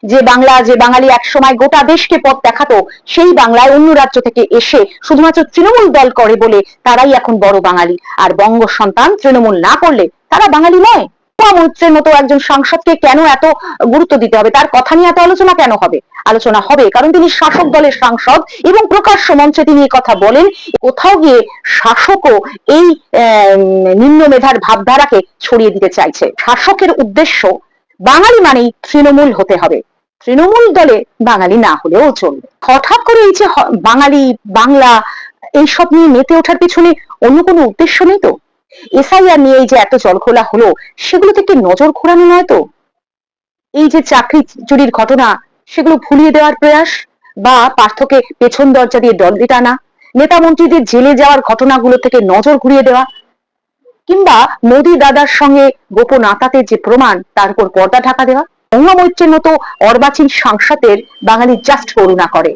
যে বাংলা, যে বাঙালি একসময় গোটা দেশকে পথ দেখাতো, সেই বাংলায় অন্য রাজ্য থেকে এসে শুধুমাত্র তৃণমূল দল করে বলে তারাই এখন বড় বাঙালি। আর বঙ্গ সন্তান তৃণমূল না করলে তারা বাঙালি নয়। মৈত্রের মতো একজন সাংসদকে কেন এত গুরুত্ব দিতে হবে? তার কথা নিয়ে এত আলোচনা কেন হবে? আলোচনা হবে কারণ তিনি শাসক দলের সাংসদ এবং প্রকাশ্য মঞ্চে তিনি এই কথা বলেন। কোথাও গিয়ে শাসকও এই নিম্ন মেধার ভাবধারাকে ছড়িয়ে দিতে চাইছে। শাসকের উদ্দেশ্য বাঙালি মানেই তৃণমূল হতে হবে, তৃণমূল দলে বাঙালি না হলেও চলবে। হঠাৎ করে এই যে বাঙালি, বাংলা এইসব নিয়ে মেতে ওঠার পিছনে অন্য কোনো উদ্দেশ্য নেই তো? এসআইআর নিয়ে এই যে এত জলঘোলা হলো, সেগুলো থেকে নজর ঘোরানো নয় তো? এই যে চাকরি চুরির ঘটনা, সেগুলো ভুলিয়ে দেওয়ার প্রয়াস, বা পার্থকে পেছন দরজা দিয়ে দণ্ডে টানা, নেতা মন্ত্রীদের জেলে যাওয়ার ঘটনাগুলো থেকে নজর ঘুরিয়ে দেওয়া, কিংবা মোদী দাদার সঙ্গে গোপন আতাতের যে প্রমাণ তার উপর পর্দা ঢাকা দেওয়া। মৈত্রের মতো অর্বাচীন সাংসদের বাঙালি জাস্ট করুণা করে।